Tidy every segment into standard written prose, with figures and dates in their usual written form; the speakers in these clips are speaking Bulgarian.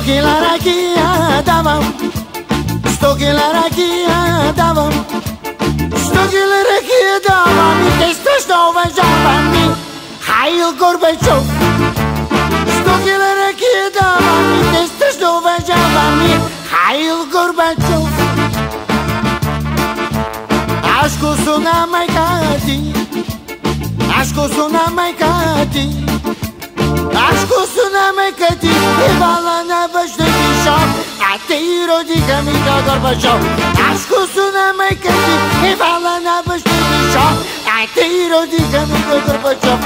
кила ракия давам, 100 кила ракия давам, 100 кила ракия давам и те страшно уважавам ми. Хаил Горбачов, 100 кила ракия давам и те страшно уважавам ми. Хаил Горбачов. Ашко сuna майка ти, ашко сuna майка ти, ашко сuna майка ти, евала на баща ти шо, а те и родиха ми до Горбачов. Ашко сuna майка ти, евала на баща ти шо, а те и родиха ми до Горбачов.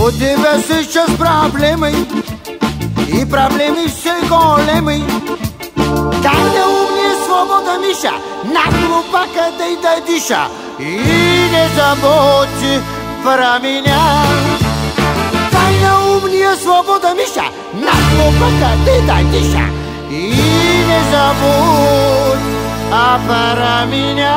У тебя сейчас проблемы, и проблемы все големы. Дай да умни свобода, Миша, на глупака дай да диша. И не забудь про меня. Дай да умни свобода, Миша, на глупака дай да диша. И не забудь про меня.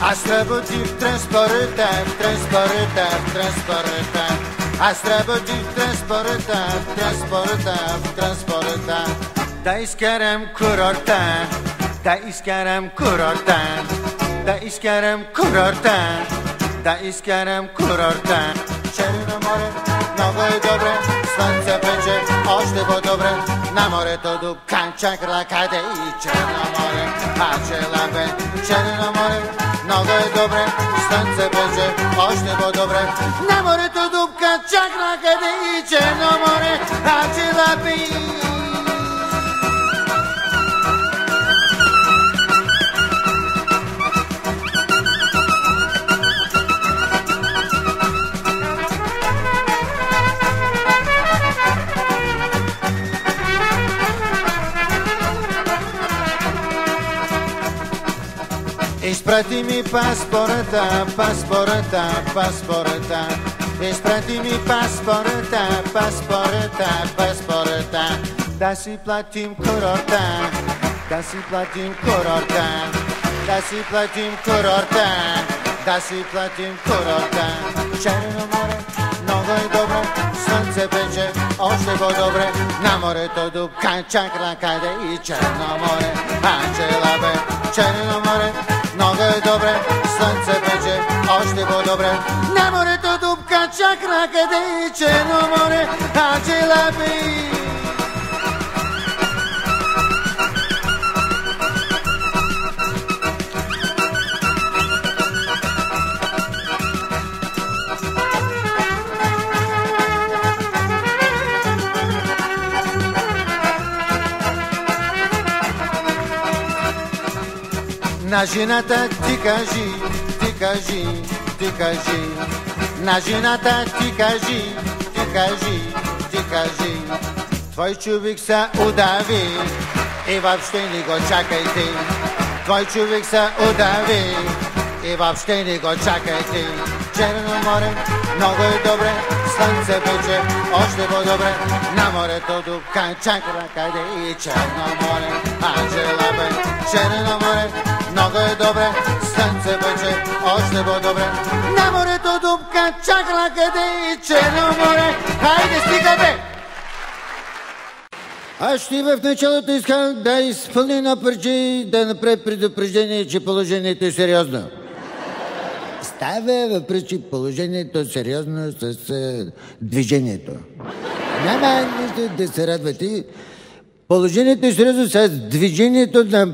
Аз работих в транспорта, в транспорта, в транспорта. Аз работих в транспорта, в транспорта, в транспорта. Да изкарам курорта, да изкарам курорта, да изкарам курорта, да изкарам курорта. Черно море, много е добре, слънце пече, още по-добре. На морето дупка, чакра къде и Черно море, пачела бе. Черно море, много е добре, слънце пече, още по-добре. На морето дупка, чакра къде и Черно море, пачела бе. Изпрати ми паспорта, паспорта, паспорта. Изпрати ми паспорта, паспорта, паспорта. Да си платим курорта, да си платим курорта, да си платим курорта, да си платим курорта. Черно море, много е добре, слънце пече, още по-добре. На морето дупка, чакра къде и Черно море, ачела бе. Черно море, много е добре, слънце пече, още по-добре. На морето дупка, чакра къде и Черно море, ачела бе. На жената ти кажи, ти кажи, ти кажи. На жената ти кажи, ти кажи, ти кажи. Твой човек се удави и въобще не го чакайте. Твой човек се удави и въобще не го чакайте. Черно море, много е добре, слънце пече, още по-добре. На морето дупка, чакра къде и Черно море, ачела бе. Черно море, много е добре, слънце пече, още по-добре. На морето дупка, чакра къде и Черно море, хайде стига бе! Аз ще в началото искам да изпълня на парче, да направя предупреждение, че положението е сериозно. бе, въпреки положението е сериозно с движението. Няма нищо да се радвате. Положението е сериозно с движението на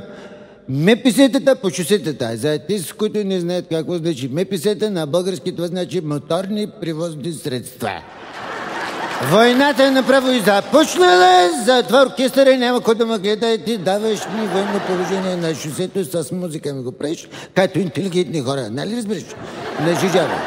МПС-тата по шосетата. За тези, които не знаят какво значи МПС-та, на български това значи моторни превозни средства. Войната е направо и започнала, затова оркестъра няма кой да ме гледа и ти даваш ми военно положение на шосето с музика ми го правиш, като интелигентни хора. Нали разбираш? Не жижава.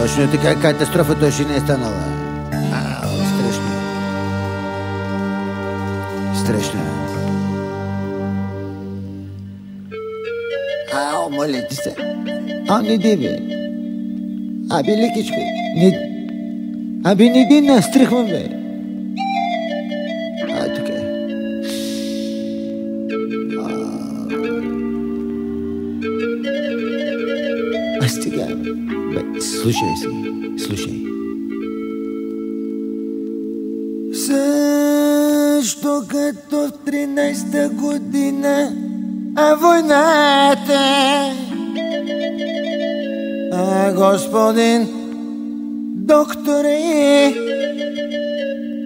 Точно така, катастрофата още не е станала. Страшно. Страшно. Моля ти се. Не ди, бе. Лекичко. Не ди, настръхвам, бе. Тук е. Стига. Слушай си, слушай. Също като в 13-та година, войната, господин докторе,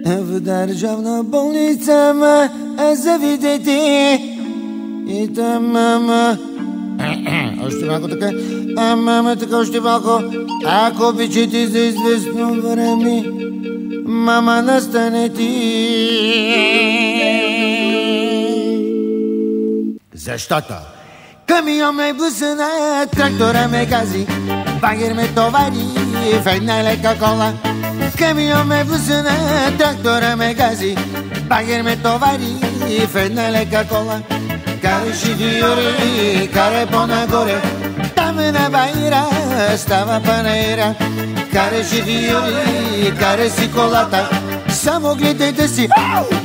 в държавна болница ма завидете и там мама. Още малко така. Мама, така още малко. Ако обичате за известно време, мама, настанете. Защото камион ме блъсна, трактора ме гази, багер ме товари в една лека кола. Камион ме блъсна, трактора ме гази, багер ме товари в една лека кола. Караше Виори, карай по-нагоре, там на Байра става панаира. Караше Виори, карай си колата, само гледай да си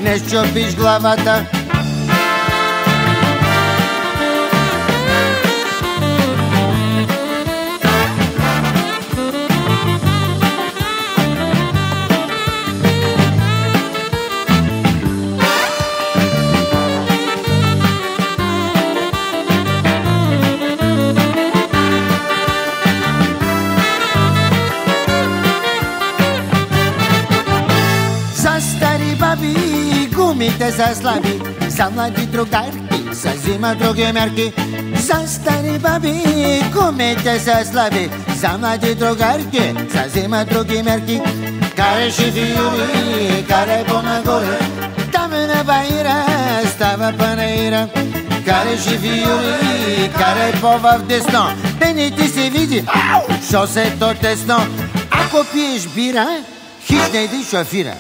не щупиш главата. Гумите са слаби, за млади другарки се взимат други мерки. За стари баби гумите са слаби, за млади другарки се взимат други мерки. Караше Виори, карай по-нагоре, там на Байра става панаира. Караше Виори, карай по-в десно, да не ти се види шосето тесно. Ако пиеш бира, хич не иди шофира.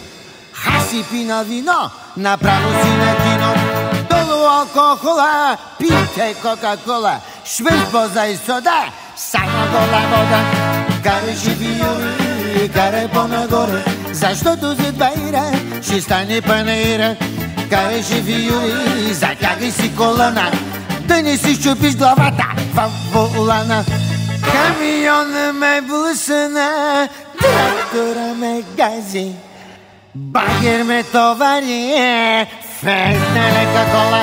Хаси пина вино, направо си на кино. Долу алкохола, пийте кока-кола, швежбоза и сода, само гола вода. Караше Виори, карай по-нагоре, защото зад Байра ще стане панаира. Караше Виори, затягай си колана, да не си щупиш главата в волана. Камион ме блъсна, трактора ме гази, багер ме товари в една лека кола.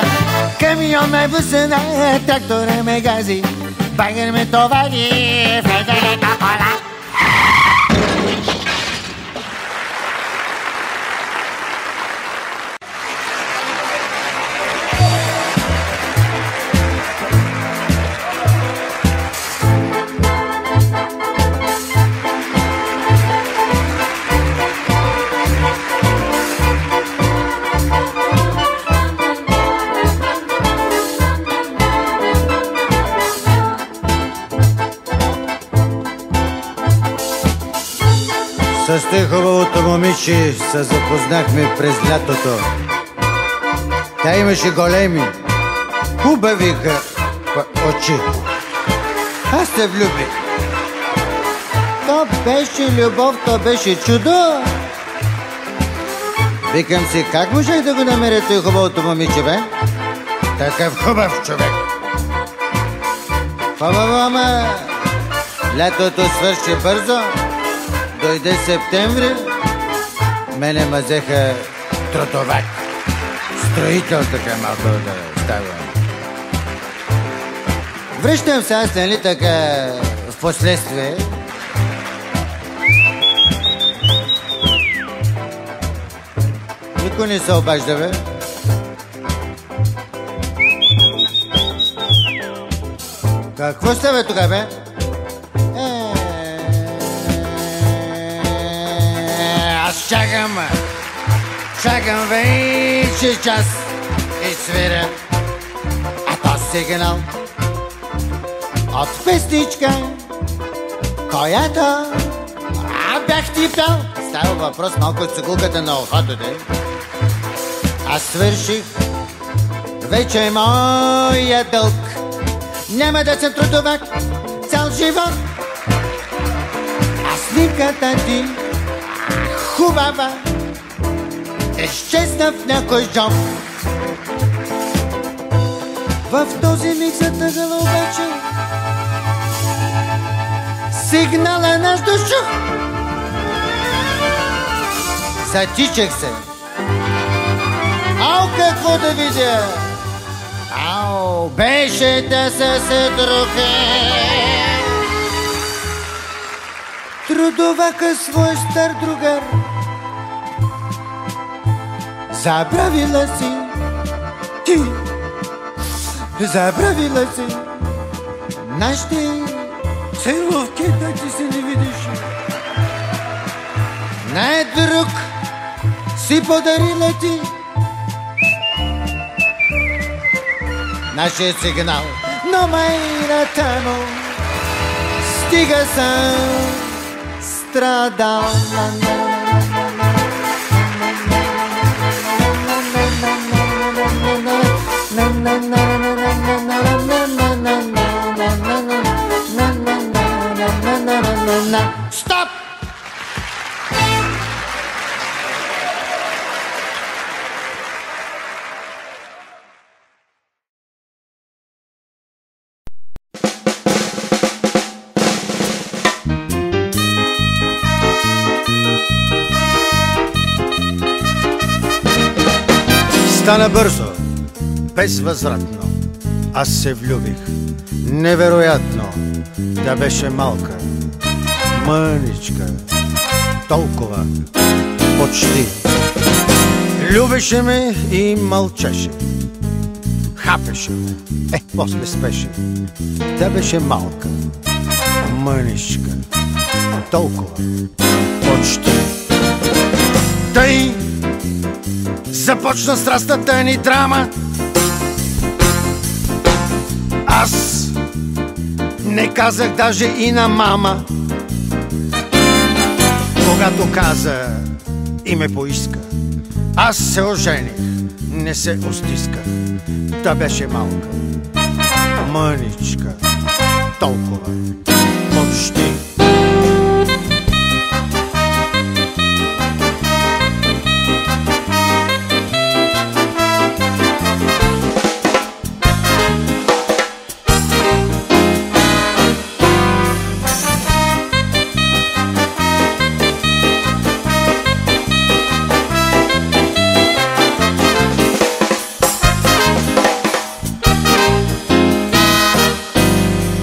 Камион ме блъсна, трактора ме гази, багер ме товари в една лека кола. С те хубавото момиче се запознахме през лятото. Тя имаше големи, хубави очи. Аз се влюбих. То беше любов, то беше чудо. Викам си, как можех да го намеря той хубавото момиче, бе? Такъв хубав човек. Хубаво, ама Лятото свърши бързо, дойде септември, мене ме взеха тротовак. Строител така малко да ставам. Връщам се аз, нали така, в последствие. Никой не се обажда, бе. Какво става тук, бе? Аз чакам вече час и свиря. А то сигнал от песничка, която бях ти пял. Става въпрос малко от цигулката на ухото, де. Аз свърших вече моя дълг. Няма да съм трудовак цял живот. А снимката ти хубава изчезна в някой джоб. В този миг затъгала обаче сигнала наш дошъл. Затичах се. Ау, какво да видя? Ау, беше да се друге. Трудовака свой стар другар. Забравила си ти, забравила си нашите целувки, да ти се не видиш. Най-друг си подарила ти нашия сигнал, но майната му стига съм страдал. Стоп! Стана бързо, безвъзвратно. Аз се влюбих. Невероятно. Тя беше малка, мъничка, толкова, почти. Любеше ме и мълчеше. Хапеше ме. После спеше. Тя беше малка, мъничка, толкова, почти. Тъй започна страстната ни драма. Аз не казах даже и на мама. Когато каза и ме поиска, аз се ожених, не се остисках. Та беше малка, мъничка, толкова, почти.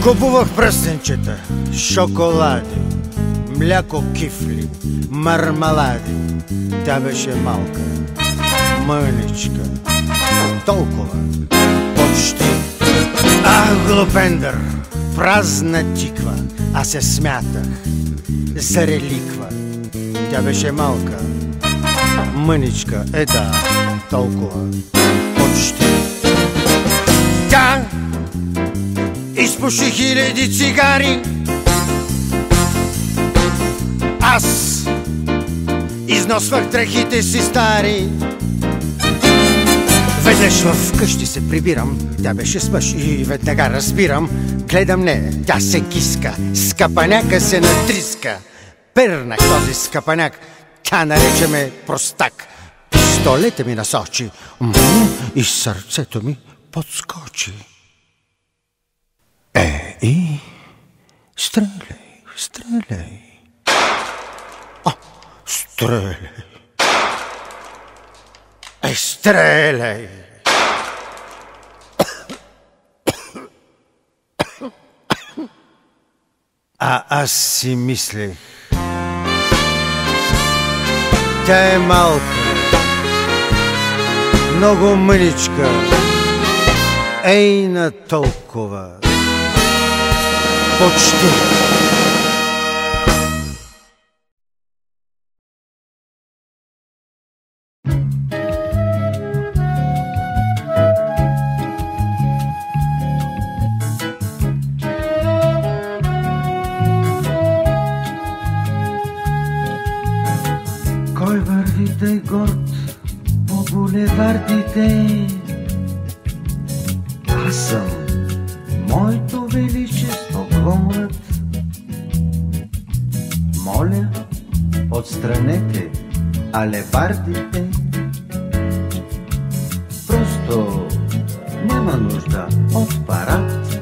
Купувах пръстенчета, шоколади, мляко, кифли, мармалади. Тя беше малка, мъничка, толкова, почти. Ах, глупендър, празна тиква, аз се смятах за реликва. Тя беше малка, мъничка, да, толкова, почти. Тя изпуши хиляди цигари. Аз износвах дрехите си стари. Веднъж в къщи се прибирам, тя беше с мъж и веднага разбирам. Гледам не, тя се киска, скапаняка се натриска. Пернах този скапаняк, тя нарече ме простак. Пистолета ми насочи и сърцето ми подскочи. И стреляй. стреляй. Стреляй. Стреляй. Аз си мислех, тя е малка, много мъничка, ей на толкова, почти. Кой върви тъй горд по булевардите? Аз съм, моето величество, клонът. Моля, отстранете алебардите. Просто няма нужда от парад.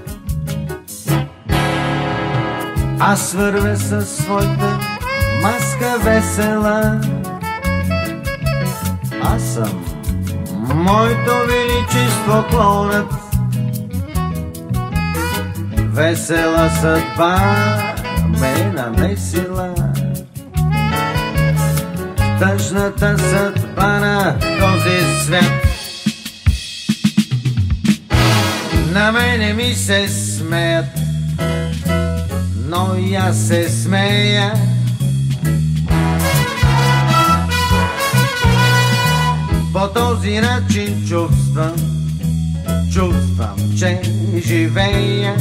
Аз вървя със своята маска весела. Аз съм, моето величество, клонът. Весела съдба ме намесила. Тъжната съдба на този свят. На мене ми се смеят, но и аз се смея. По този начин чувствам, че живея.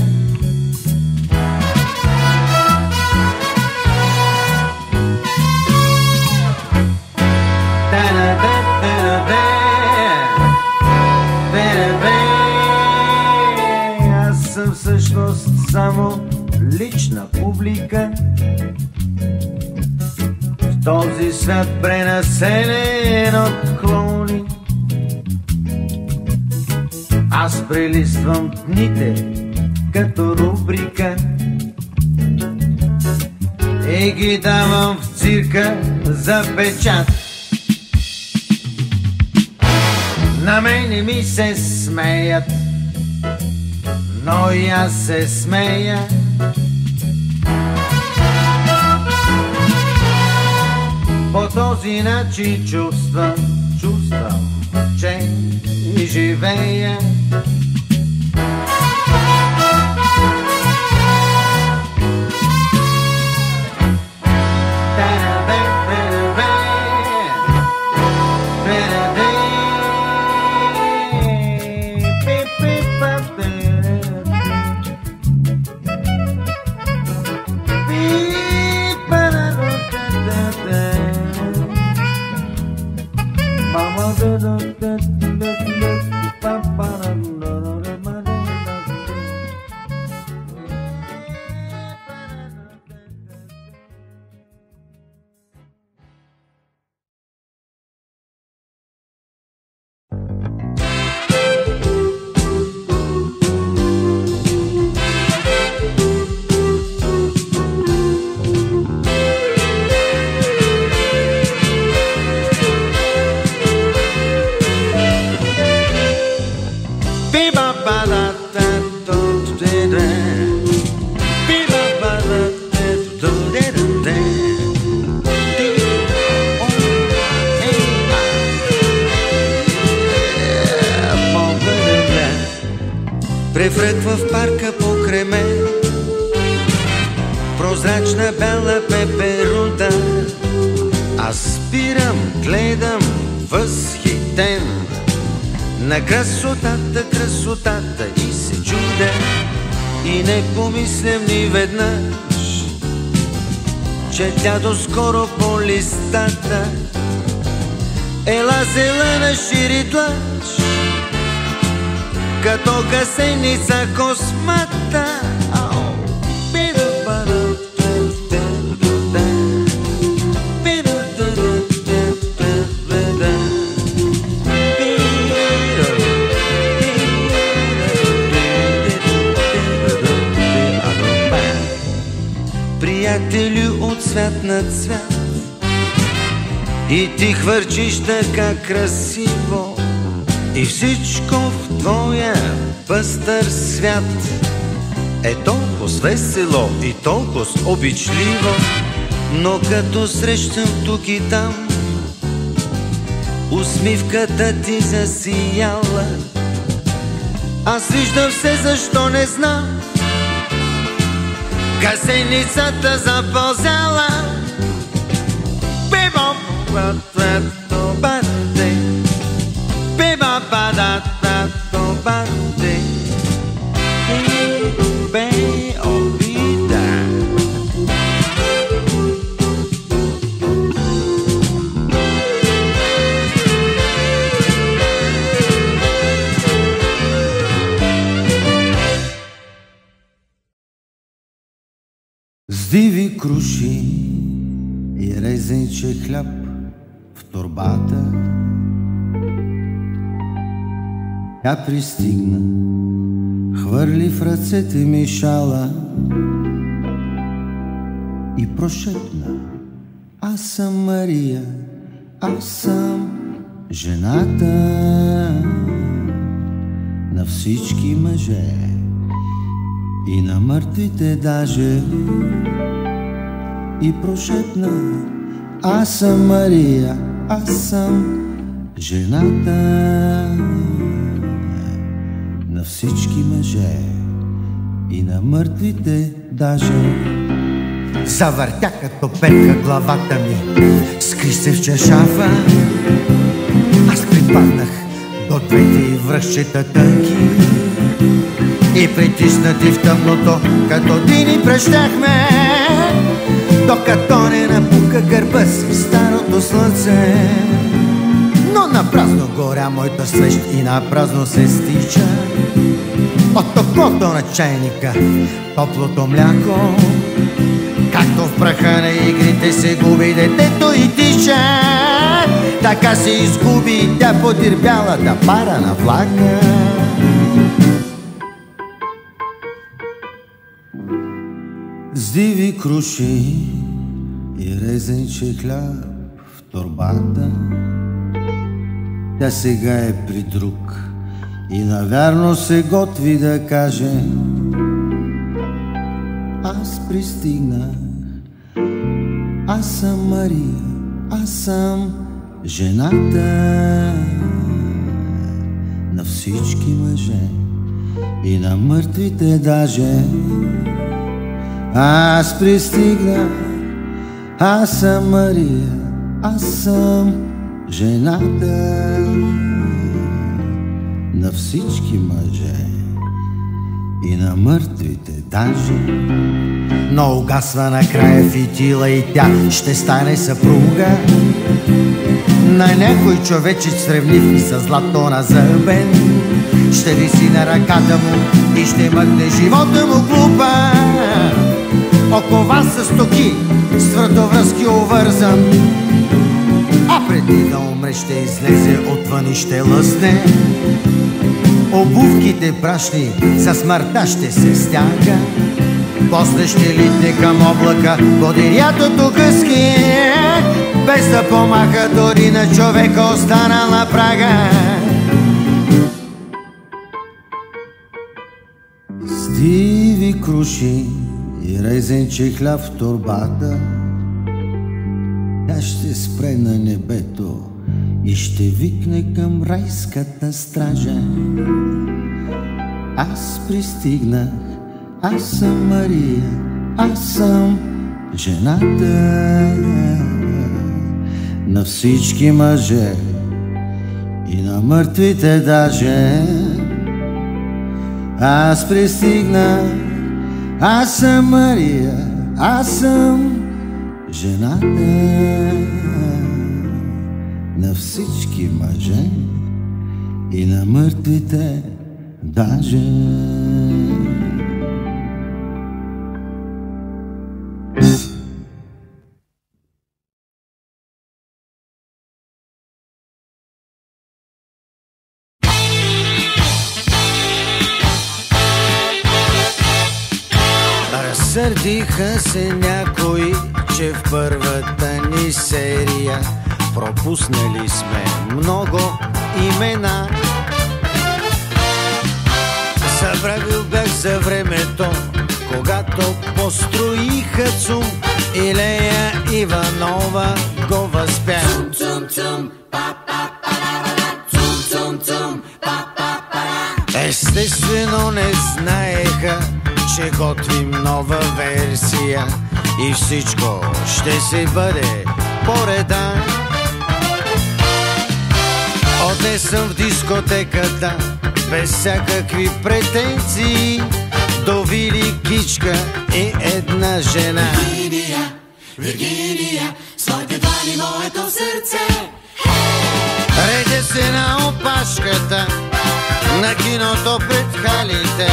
Аз съм всъщност само лична публика в този свят, пренаселен от клоуни. Аз прелиствам дните като рубрика и ги давам в цирка за печат. На мене ми се смеят, но и аз се смея. По този начин чувствам, че живея. Префръква в парка покрай мен прозрачна бяла пеперуда. Аз спирам, гледам възхитен на красотата и се чудя. И не помислям ни веднъж, че тя доскоро по листата ела зелена ширитлач, като гасеница космата. приятелю от свят на цвят. И ти хвърчиш така красиво, и всичко в твоя пъстър свят е толкова весело и толкова обичливо. Но като срещам тук и там усмивката ти засияла, аз виждам все, защо не знам, гасеницата запълзяла. С диви круши и резенче хляб в торбата, тя пристигна, хвърли в ръцете ми шала и прошепна: аз съм Мария, аз съм жената на всички мъже и на мъртвите даже. И прошепна: аз съм Мария, аз съм жената на всички мъже и на мъртвите даже. Завъртя като петка главата ми, скри се в чашафа. Аз припаднах до двете й връхчета тънки и притиснати в тъмното, като дини прещяхме, докато не напука гърба си старото слънце. Но напразно горя моята свещ и напразно се стича от топлото на чайника топлото мляко. Както в праха на игрите се губи детето и тича, така се изгуби тя подир бялата пара на влака. С диви круши и резенче хляб в торбата, тя сега е при друг и навярно се готви да каже: аз пристигнах, аз съм Мария, аз съм жената на всички мъже и на мъртвите даже. Аз пристигнах, аз съм Мария, аз съм жената на всички мъже и на мъртвите даже. Но угасва накрая фитила и тя ще стане съпруга на някой човечец сревнив и със злато на зъбен. Ще виси на ръката му и ще мъкне живота му глупа. Окова с токи, с вратовръзки увързан, а преди да умре ще излезе отвън и ще лъсне. Обувките прашни за смъртта ще се стяга, после ще литне към облака подирятото гъски, без да помаха дори на човека останал на прага. С диви круши и резенче хляб в торбата, тя ще спре на небето и ще викне към райската стража: аз пристигнах, аз съм Мария, аз съм жената на всички мъже и на мъртвите даже. Аз пристигнах, аз съм Мария, аз съм жената на всички мъже и на мъртвите даже. Сърдиха се някои, че в първата ни серия пропуснали сме много имена. Забравил бях за времето, когато построиха ЦУМ и Лея Иванова го възпя. Естествено не знаеха, че готвим нова версия и всичко ще си бъде по реда. Отнесъм в дискотеката без всякакви претенции до Вили, Кичка и една жена. Виргиния, Виргиния, своите двани моето сърце. Редя се на опашката на киното пред халите.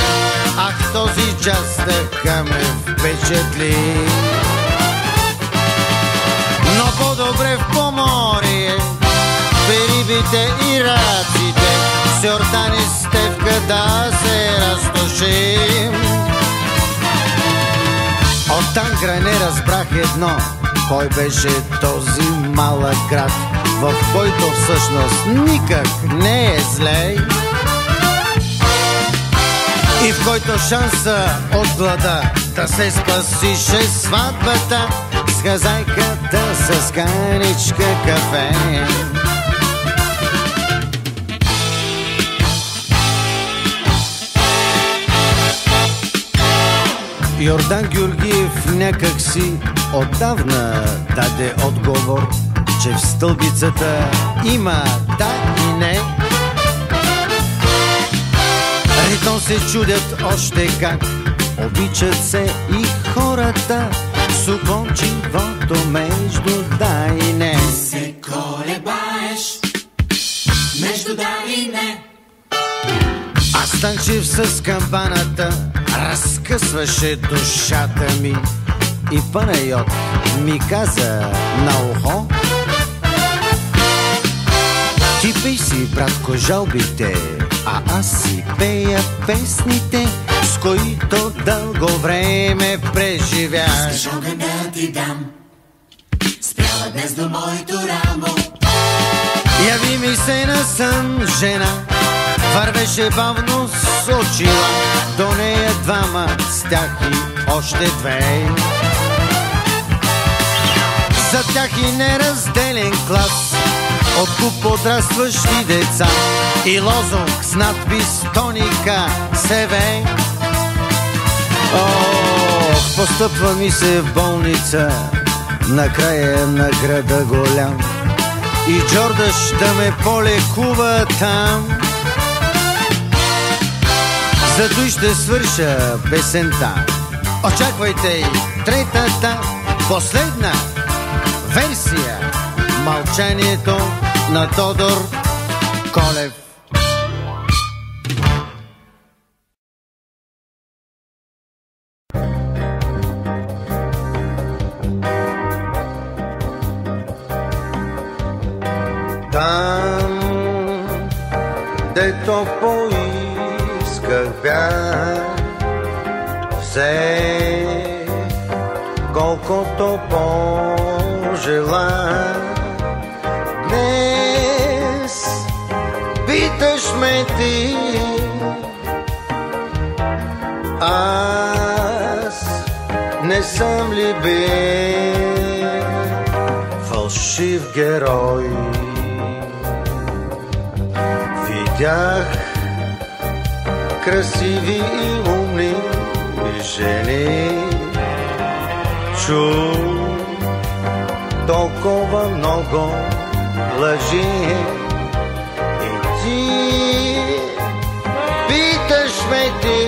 Ах, този джаз така ме впечатли. Но по-добре в поморие, берибите и раците, сьортани Стевка да се разтошим. От Тангра не разбрах едно, кой беше този малък град, в който всъщност никак не е зле и в който шанса от глада да се спасише сватбата с хазайката с каничка кафе. Йордан Георгиев някак си отдавна даде отговор, че в стълбицата има да и не. Ритон се чудят още как, обичат се и хората, сукончивото между да и не. Се колебаеш между да и не. А Станчев с камбаната разкъсваше душата ми и Панайот ми каза на ухо: ти пей си, братко, жалбите, а аз си пея песните, с които дълго време преживях. Искаш огън да ти дам, спряла днес до моето рамо. Яви ми се на сън жена, вървеше бавно с очила, до нея двама с тях и още две. За тях и неразделен клас от куп подрастващи деца и лозунг с надпис Тоника СВ. Ох, постъпва ми се в болница на края на града голям и Джордаш да ме полекува там. Зато и ще свърша песента. Очаквайте и третата, последна версия. Мълчанието на Тодор Колев. Там, дето поисках бях, все колкото пожелах. Днес питаш ме ти, аз не съм ли бил фалшив герой? Видях красиви и умни жени, чу толкова много лъжи и ти питаш ме ти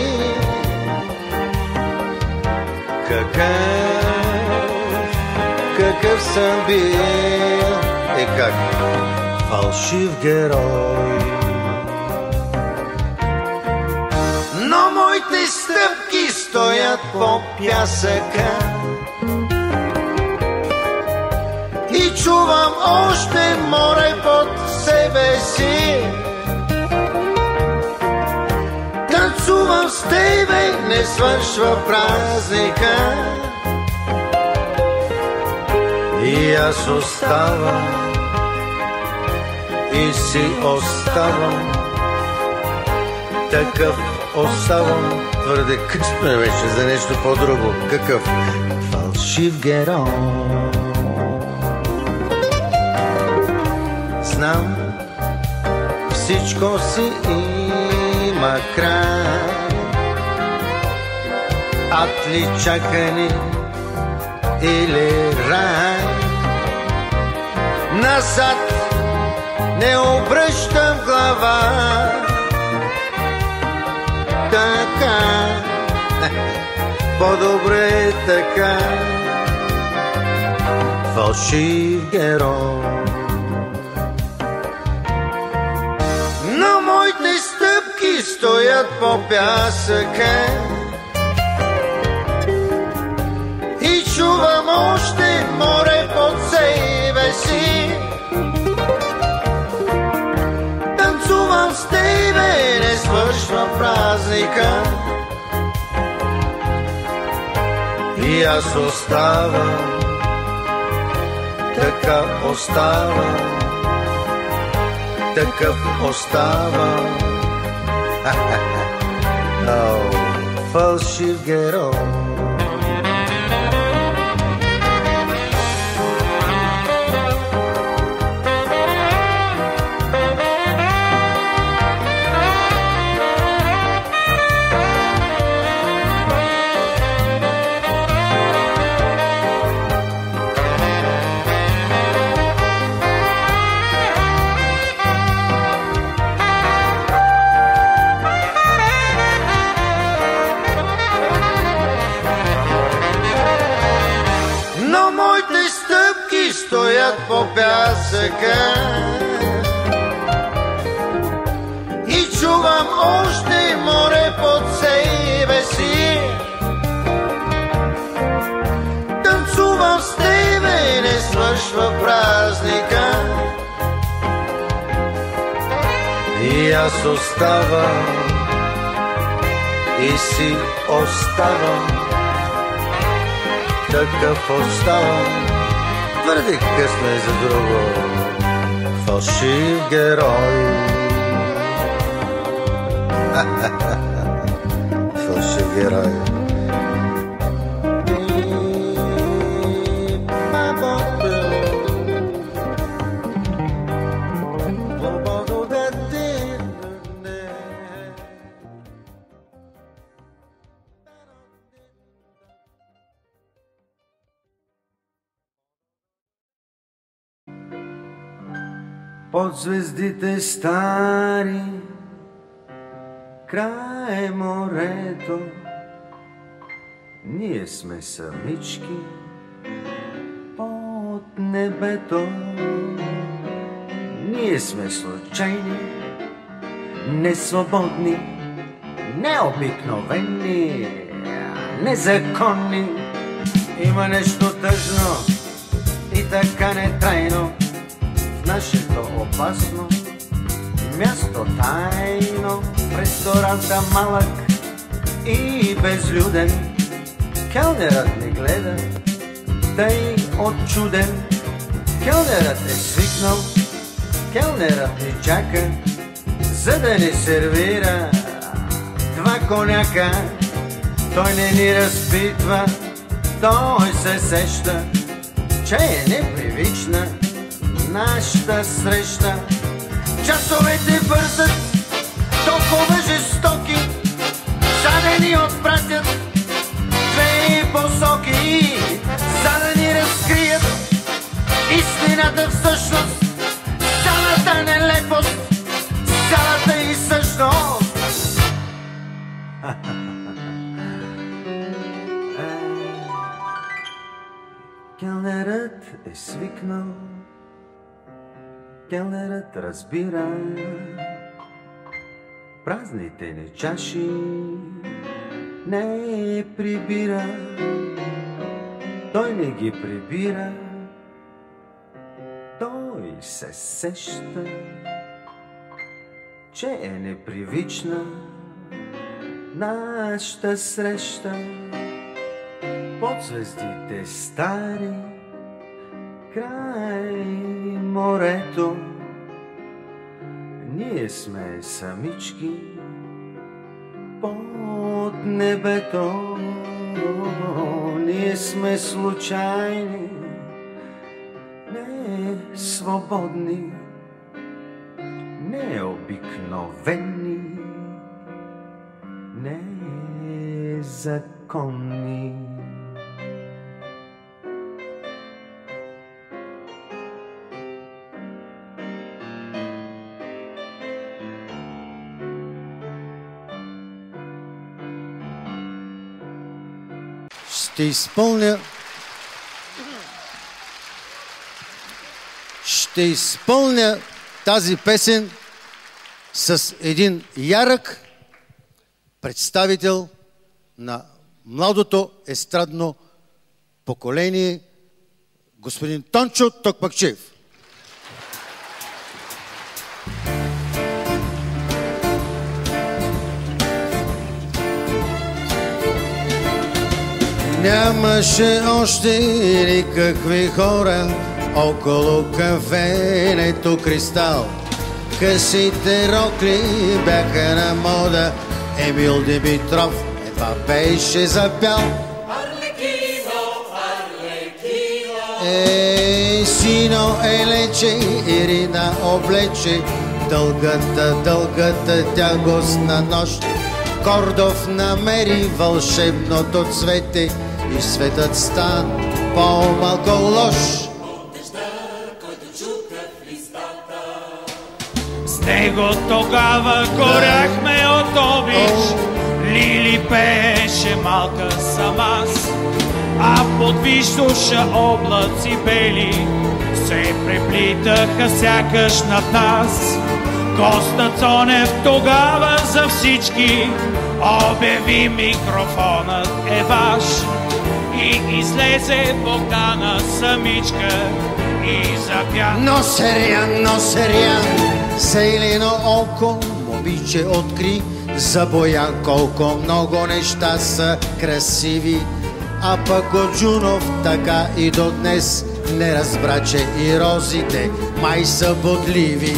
какъв съм бил и как фалшив герой. Но моите стъпки стоят по пясъка и чувам още море под себе си. Танцувам с тебе не свършва празника. И аз оставам и си оставам, такъв оставам. Твърде късно вече за нещо по-друго. Какъв фалшив герой. Знам, всичко си има край, ад ли чакане или рай. Назад не обръщам глава, така, по-добре така. Фалшив герой. Но моите стъпки стоят по пясъка и чувам още море под себе си. Танцувам с тебе, не свършва празника. И аз оставам, така оставам, такъв оставам. Фалшив герой. Стоят по пясъка и чувам още море под себе си. Танцувам с тебе, не свършва празника. И аз оставам и си оставам, такъв оставам. Твърде късно е за друго. Фалшив герой. Фалшив герой. Под звездите стари, край морето, ние сме самички под небето. Ние сме случайни, несвободни, необикновени, незаконни. Има нещо тъжно и така нетрайно в нашето опасно място тайно. В ресторанта малък и безлюден, келнерът ни гледа тъй отчуден. Келнерът е свикнал, келнерът ни чака, за да ни сервира два коняка. Той не ни разпитва, той се сеща, че е непривична нашата среща. Часовете бързат, толкова жестоки, за да ни отпратят две посоки, за да ни разкрият истината всъщност, цялата нелепост, цялата и същност. Келнерът е свикнал, келнерът разбира, празните ни чаши не прибира. Той не ги прибира, той се сеща, че е непривична нашата среща под звездите стари, край морето. Ние сме самички под небето. Ние сме случайни, не свободни, не обикновени, не законни. Ще изпълня тази песен с един ярък представител на младото естрадно поколение, господин Тончо Токмакчиев. Нямаше още никакви хора около кафенето Кристал. Късите рокли бяха на мода, Емил Димитров едва беше запял. Арлекино, Арлекино. Сино елече, Ирина облече, дългата тя гостна нощ. Кордов намери вълшебното цвете и светът стан по-малко лош. От дъжда, който чука в листата. С него тогава горяхме от обич, Лили пееше малка съм аз, а под висоша облаци бели се преплитаха сякаш над нас. Коста Цонев тогава за всички обяви микрофонът е ваш и излезе Богдана самичка и запя. Но сериан, зелено око, момиче откри за Боян колко много неща са красиви. А пък от Джунов така и до днес не разбра, че и розите май са бодливи.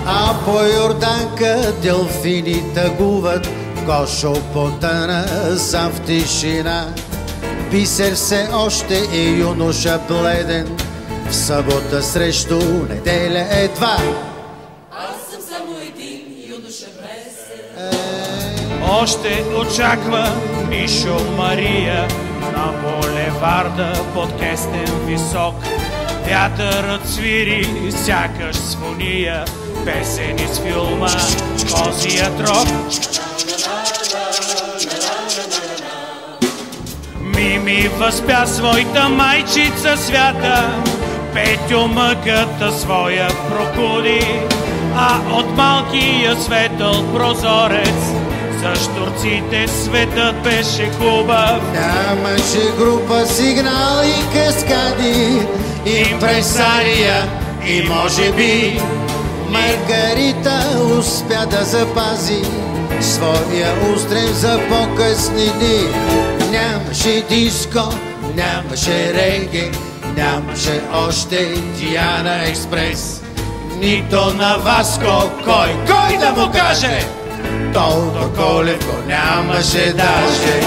А по Йорданка делфини тъгуват, Кошо потъна за в тишина. Бисер се още и юноша бледен, в събота срещу неделя едва. Аз съм само един юноша без. Още очаква Мишо Мария на булеварда под кестен висок. Вятърът свири сякаш сфония, песени с филма Козият рок. Мими възпя своята майчица свята, Петю мъката своя прокуди, а от малкия светъл прозорец за щурците светът беше хубав. Нямаше група Сигнал и Каскади, импресария и може би Маргарита успя да запази своя устрем за по-късни дни. Нямаше диско, нямаше реге, нямаше още Диана Експрес, нито на Васко кой да му каже? Тодор Колев го нямаше даже.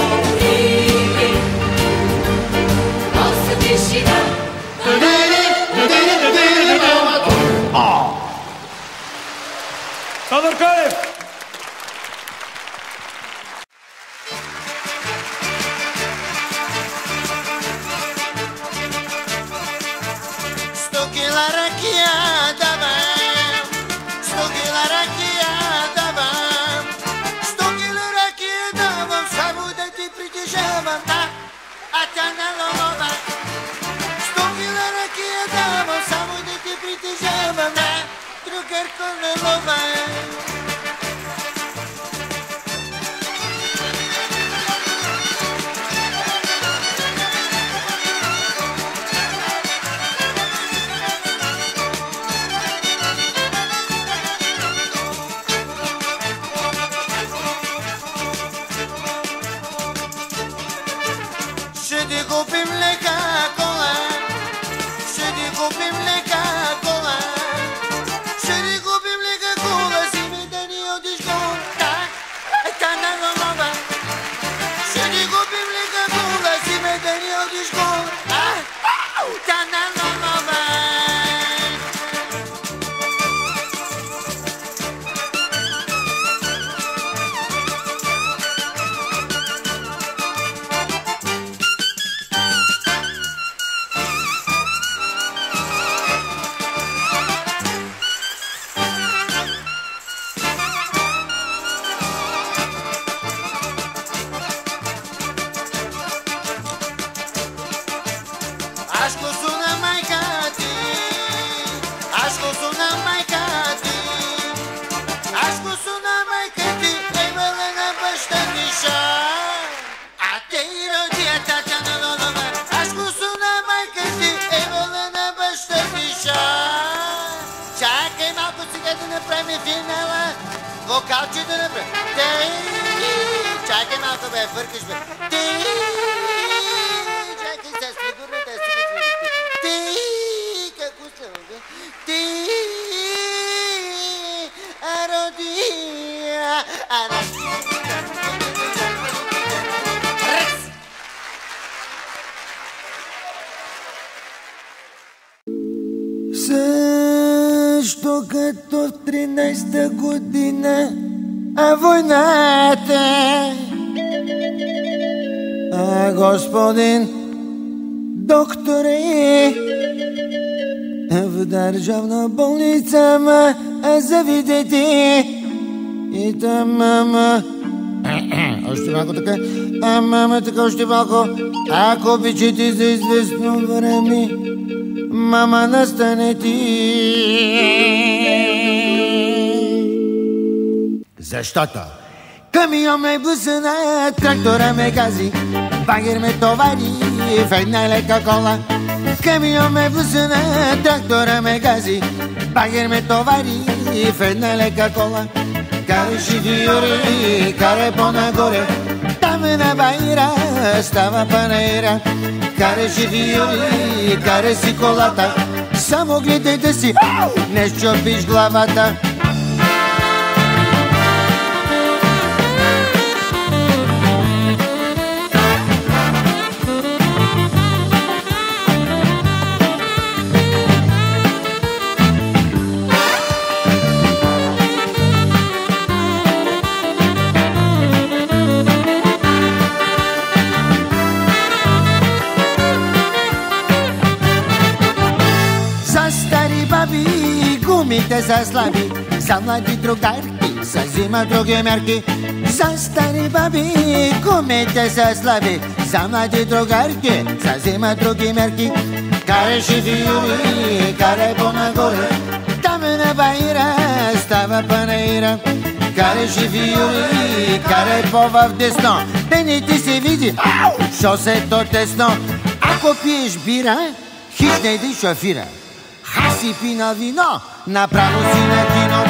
Аз тишина. Тодор Колев! купим лека кола, ще ти купим лека кола, ще ти купим лека кола, си ми да ни одиш гола, та на нова. Ще ти купим лека кола, си ми да ни одиш гола, та на нова. Чакай малко сега да направим финала. Вокалче да направим. Чакай малко бе, бъркаш бе. Чакай сега, сигурно да си какво става бе? Ародия. Също като в 13-та година, войната. Господин докторе, в държавна болница ма завидете. И там мама, още малко така, мама така още малко, ако обичате за известно време, мама настане ти. Защото камион ме блъсна, трактора ме гази, багер ме товари в една лека кола. Камион ме блъсна, трактора ме гази, багер ме товари в една лека кола. Караше виори, карай по-нагоре, там на байра става панаира. Караше виори, карай си колата, само гледай да си не щупиш главата. Гумите са слаби, за млади другарки са взима други мерки. За стари баби гумите са слаби, за млади другарки са взима други мерки. Караше виори, карай по-нагоре, там на байра става панаира. Караше виори, карай по-в десно, да не ти се види шосето тесно. Ако пиеш бира, хищ не иди шофира. Хаси пина вино, направо си на кино.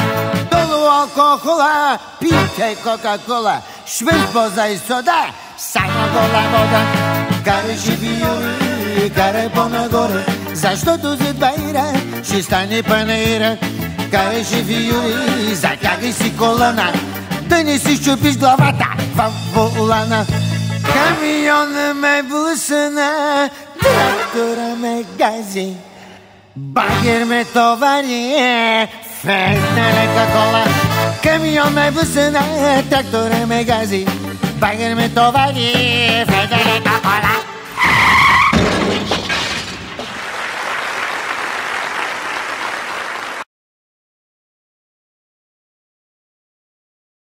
Долу алкохола, пийте кока-кола, швейцбоза и сода, само гола вода. Караше виори, карай по-нагоре, защото зад байра ще стане панаира. Караше виори, затягай си колана, да не си щупиш главата в волана. Камиона ме блъсна, трактора ме гази, багер ме товари в една лека кола. Камион ме блъсна, трактора ме гази, багер ме товари в една лека кола.